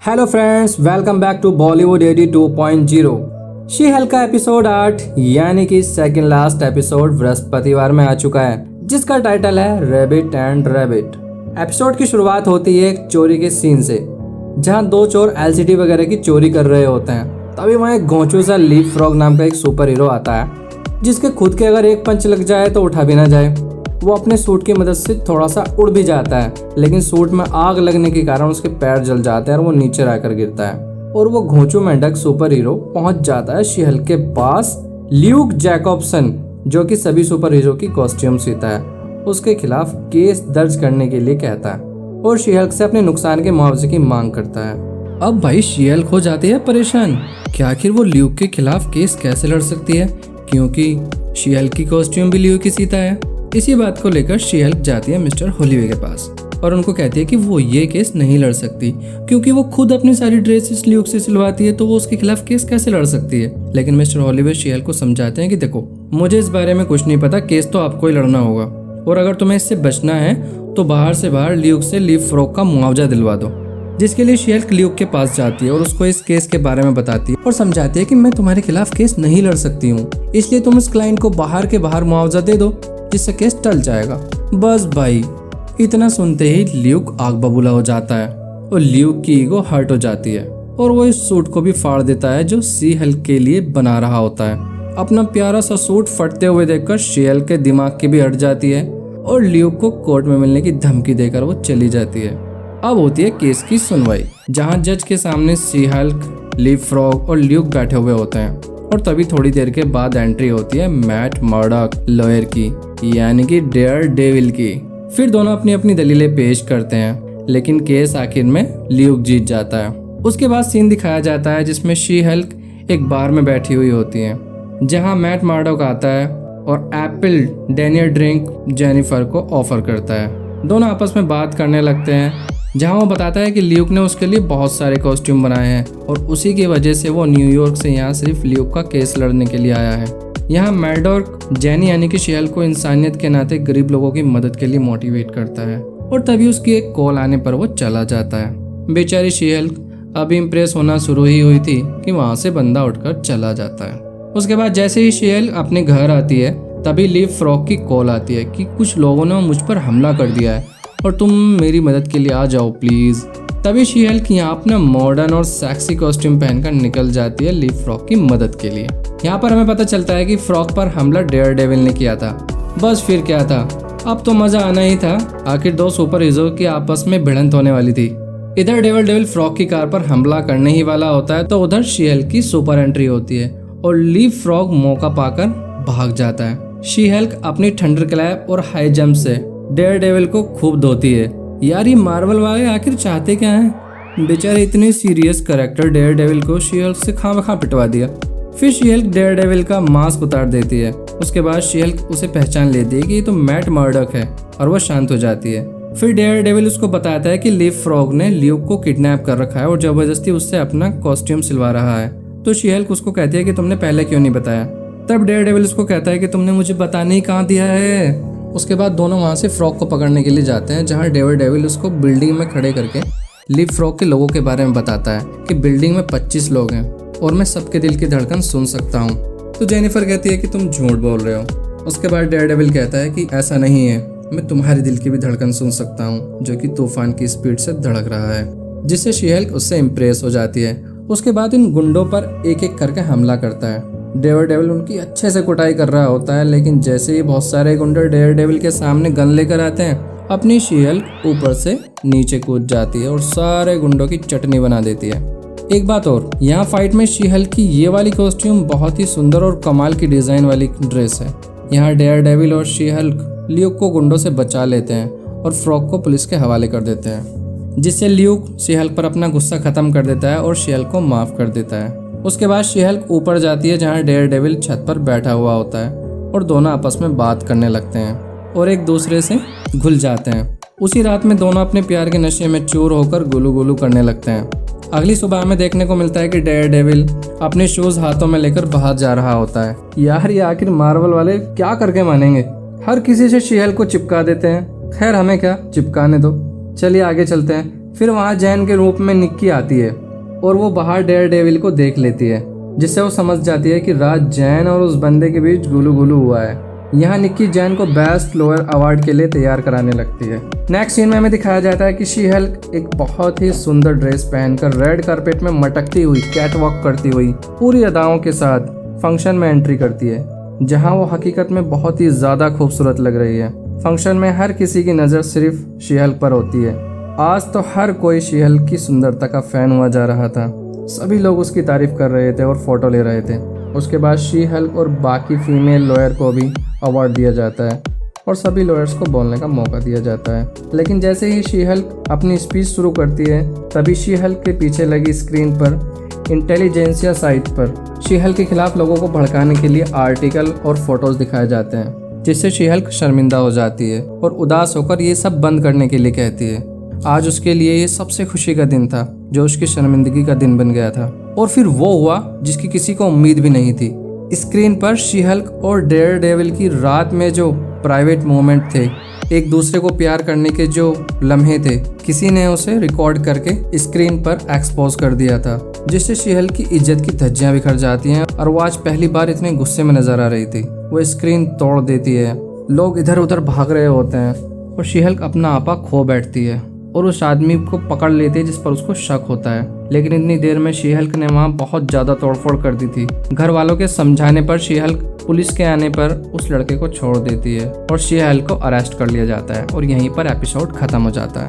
Hello friends, welcome back to Bollywood 82.0। She Hulk का episode 8 यानी कि सेकंड लास्ट एपिसोड बृहस्पतिवार में आ चुका है, जिसका टाइटल है रैबिट एंड रैबिट। एपिसोड की शुरुआत होती है एक चोरी के सीन से, जहां दो चोर एलसीडी वगैरह की चोरी कर रहे होते हैं। तभी वहां एक घोंचू सा लीफ फ्रॉग नाम का एक सुपर हीरो आता है, जिसके खुद के अगर एक पंच लग जाए तो उठा भी ना जाए। वो अपने सूट की मदद से थोड़ा सा उड़ भी जाता है, लेकिन सूट में आग लगने के कारण उसके पैर जल जाते हैं और वो नीचे रहकर गिरता है। और वो घोंचू मेंढक सुपर हीरो पहुंच जाता है शी हल्क के पास। ल्यूक जैकobson, जो कि सभी सुपर हीरो की कॉस्ट्यूम सीता है, उसके खिलाफ केस दर्ज करने के लिए कहता है और शी हल्क से अपने नुकसान के मुआवजे की मांग करता है। अब भाई शी हल्क हो जाती है परेशान कि आखिर वो ल्यूक के खिलाफ केस कैसे लड़ सकती है, क्योंकि शी हल्क की कॉस्ट्यूम भी ल्यूक ही सीता है। इसी बात को लेकर शी हल्क जाती है मिस्टर हॉलीवे के पास और उनको कहती है कि वो ये केस नहीं लड़ सकती, क्योंकि वो खुद अपनी सारी ड्रेसेस ल्यूक से सिलवाती है, तो वो उसके खिलाफ केस कैसे लड़ सकती है। लेकिन मिस्टर हॉलीवे शी हल्क को समझाते हैं कि देखो, मुझे इस बारे में कुछ नहीं पता, केस तो आपको ही लड़ना होगा, और अगर तुम्हें इससे बचना है तो बाहर से बाहर ल्यूक से लीफ फ्रॉग का मुआवजा दिलवा दो। जिसके लिए शी हल्क ल्यूक के पास जाती है और उसको इस केस के बारे में बताती है और समझाती है कि मैं तुम्हारे खिलाफ केस नहीं लड़ सकती हूँ, इसलिए तुम इस क्लाइंट को बाहर के बाहर मुआवजा दे दो, जिससे केस टल जाएगा। बस भाई, इतना सुनते ही ल्यूक आग बबूला हो जाता है और ल्यूक की ईगो हर्ट हो जाती है और वो इस सूट को भी फाड़ देता है जो शी हल्क के लिए बना रहा होता है। अपना प्यारा सा सूट फटते हुए देखकर शी हल्क के दिमाग की भी हट जाती है और ल्यूक को कोर्ट में मिलने की धमकी देकर वो चली जाती है। अब होती है केस की सुनवाई, जहाँ जज के सामने शी हल्क, लीफ फ्रॉग और ल्यूक बैठे हुए होते हैं। और तभी थोड़ी देर के बाद एंट्री होती है मैट मर्डॉक लॉयर की, यानी कि डेयर डेविल की। फिर दोनों अपनी अपनी दलीलें पेश करते हैं, लेकिन केस आखिर में ल्यूक जीत जाता है। उसके बाद सीन दिखाया जाता है जिसमें शी हल्क एक बार में बैठी हुई होती है, जहां मैट मर्डॉक आता है और एप्पल डैनियल ड्रिंक जेनिफर को ऑफर करता है। दोनों आपस में बात करने लगते हैं, जहां वो बताता है कि ल्यूक ने उसके लिए बहुत सारे कॉस्ट्यूम बनाए हैं और उसी की वजह से वो न्यूयॉर्क से यहाँ सिर्फ ल्यूक का केस लड़ने के लिए आया है। यहाँ मैडॉक जेनी यानी कि शी हल्क को इंसानियत के नाते गरीब लोगों की मदद के लिए मोटिवेट करता है और तभी उसकी एक कॉल आने पर वो चला जाता है। बेचारी शी हल्क अभी इम्प्रेस होना शुरू ही हुई थी कि वहाँ से बंदा उठकर चला जाता है। उसके बाद जैसे ही शी हल्क अपने घर आती है, तभी लीफ फ्रॉग की कॉल आती है कि कुछ लोगों ने मुझ पर हमला कर दिया है और तुम मेरी मदद के लिए आ जाओ प्लीज। तभी शी हल्क यहाँ अपना मॉडर्न और सेक्सी कॉस्ट्यूम पहनकर निकल जाती है लीफ फ्रॉग की मदद के लिए। यहाँ पर हमें पता चलता है कि फ्रॉग पर हमला डेयर डेविल ने किया था। बस फिर क्या था, अब तो मजा आना ही था। आखिर दो सुपर हीरो की आपस में भिड़ंत होने वाली थी। इधर डेविल फ्रॉग की कार पर हमला करने ही वाला होता है, तो उधर शी हल्क की सुपर एंट्री होती है और लीफ फ्रॉग मौका पाकर भाग जाता है। शी हल्क अपनी थंडर क्लैप और हाई जंप से डेयर डेविल को खूब धोती है। यार, ये मार्वल वाले आखिर चाहते क्या हैं? बेचारे इतने सीरियस कैरेक्टर डेयर डेविल को शी हल्क से खामखा पिटवा दिया। फिर शी हल्क डेयर डेविल का मास्क उतार देती है। उसके बाद शी हल्क उसे पहचान लेती है कि ये तो मैट मर्डॉक है और वह शांत हो जाती है। फिर डेयर डेविल उसको बताता है कि लीफ फ्रॉग ने ल्यूक को किडनैप कर रखा है और जबरदस्ती उससे अपना कॉस्ट्यूम सिलवा रहा है। तो शी हल्क उसको कहती है कि तुमने पहले क्यों नहीं बताया। तब डेयर डेविल उसको कहता है कि तुमने मुझे बताने ही कहाँ दिया है। उसके बाद दोनों वहाँ से फ्रॉग को पकड़ने के लिए जाते हैं, जहाँ डेयर डेविल उसको बिल्डिंग में खड़े करके लीफ फ्रॉग के लोगों के बारे में बताता है कि बिल्डिंग में 25 लोग हैं और मैं सबके दिल की धड़कन सुन सकता हूँ। तो जेनिफर कहती है कि तुम झूठ बोल रहे हो। उसके बाद डेयर डेविल कहता है कि ऐसा नहीं है, मैं तुम्हारे दिल की भी धड़कन सुन सकता हूँ, जो कि तूफान की स्पीड से धड़क रहा है, जिससे शी हल्क उससे इम्प्रेस हो जाती है। उसके बाद इन गुंडों पर एक एक करके हमला करता है। डेयर डेविल उनकी अच्छे से कुटाई कर रहा होता है, लेकिन जैसे ही बहुत सारे गुंडे डेयर डेविल के सामने गन लेकर आते हैं, अपनी शी हल्क ऊपर से नीचे कूद जाती है और सारे गुंडों की चटनी बना देती है। एक बात और, यहाँ फाइट में शी हल्क की ये वाली कॉस्ट्यूम बहुत ही सुंदर और कमाल की डिजाइन वाली ड्रेस है। यहाँ डेयर डेविल और शी हल्क ल्यूक को गुंडों से बचा लेते हैं और फ्रॉग को पुलिस के हवाले कर देते हैं, जिससे ल्यूक शी हल्क पर अपना गुस्सा खत्म कर देता है और शी हल्क को माफ कर देता है। उसके बाद शी हल्क ऊपर जाती है, जहाँ डेयर डेविल छत पर बैठा हुआ होता है और दोनों आपस में बात करने लगते हैं और एक दूसरे से घुल जाते हैं। उसी रात में दोनों अपने प्यार के नशे में चूर होकर गुलू गुलू करने लगते हैं। अगली सुबह हमें देखने को मिलता है कि डेयर डेविल अपने शूज हाथों में लेकर बाहर जा रहा होता है। यार, ये आखिर मार्वल वाले क्या करके मानेंगे, हर किसी से शी हल्क को चिपका देते हैं। खैर, हमें क्या, चिपकाने दो। चलिए आगे चलते हैं। फिर वहाँ जैन के रूप में निक्की आती है और वो बाहर डेयर डेविल को देख लेती है, जिससे वो समझ जाती है कि राज जैन और उस बंदे के बीच गुलू गुलू हुआ है। यहाँ निक्की जैन को बेस्ट लोअर अवार्ड के लिए तैयार कराने लगती है। नेक्स्ट सीन में हमें दिखाया जाता है कि शी हल्क एक बहुत ही सुंदर ड्रेस पहनकर रेड कारपेट में मटकती हुई कैट वॉक करती हुई पूरी अदाओं के साथ फंक्शन में एंट्री करती है, जहाँ वो हकीकत में बहुत ही ज्यादा खूबसूरत लग रही है। फंक्शन में हर किसी की नज़र सिर्फ शी हल्क पर होती है। आज तो हर कोई शी हल्क की सुंदरता का फैन हुआ जा रहा था। सभी लोग उसकी तारीफ कर रहे थे और फोटो ले रहे थे। उसके बाद शी हल्क और बाकी फीमेल लॉयर को भी अवार्ड दिया जाता है और सभी लॉयर्स को बोलने का मौका दिया जाता है। लेकिन जैसे ही शी हल्क अपनी स्पीच शुरू करती है, तभी शी हल्क के पीछे लगी स्क्रीन पर इंटेलिजेंसिया साइट पर शी हल्क के खिलाफ लोगों को भड़काने के लिए आर्टिकल और फोटोज दिखाए जाते हैं, जिससे शी हल्क शर्मिंदा हो जाती है और उदास होकर ये सब बंद करने के लिए कहती है। आज उसके लिए ये सबसे खुशी का दिन था, जो उसकी शर्मिंदगी का दिन बन गया था। और फिर वो हुआ जिसकी किसी को उम्मीद भी नहीं थी। स्क्रीन पर शी हल्क और डेयर डेविल की रात में जो प्राइवेट मोमेंट थे, एक दूसरे को प्यार करने के जो लम्हे थे, किसी ने उसे रिकॉर्ड करके स्क्रीन पर एक्सपोज कर दिया था, जिससे शी हल्क की इज्जत की धज्जियां बिखर जाती हैं। और वो आज पहली बार इतने गुस्से में नजर आ रही थी। वो स्क्रीन तोड़ देती है, लोग इधर उधर भाग रहे होते हैं और शी हल्क अपना आपा खो बैठती है और उस आदमी को पकड़ लेती है जिस पर उसको शक होता है। लेकिन इतनी देर में शी हल्क ने वहाँ बहुत ज्यादा तोड़फोड़ कर दी थी। घर वालों के समझाने पर शी हल्क पुलिस के आने पर उस लड़के को छोड़ देती है और शी हल्क को अरेस्ट कर लिया जाता है और यहीं पर एपिसोड खत्म हो जाता है।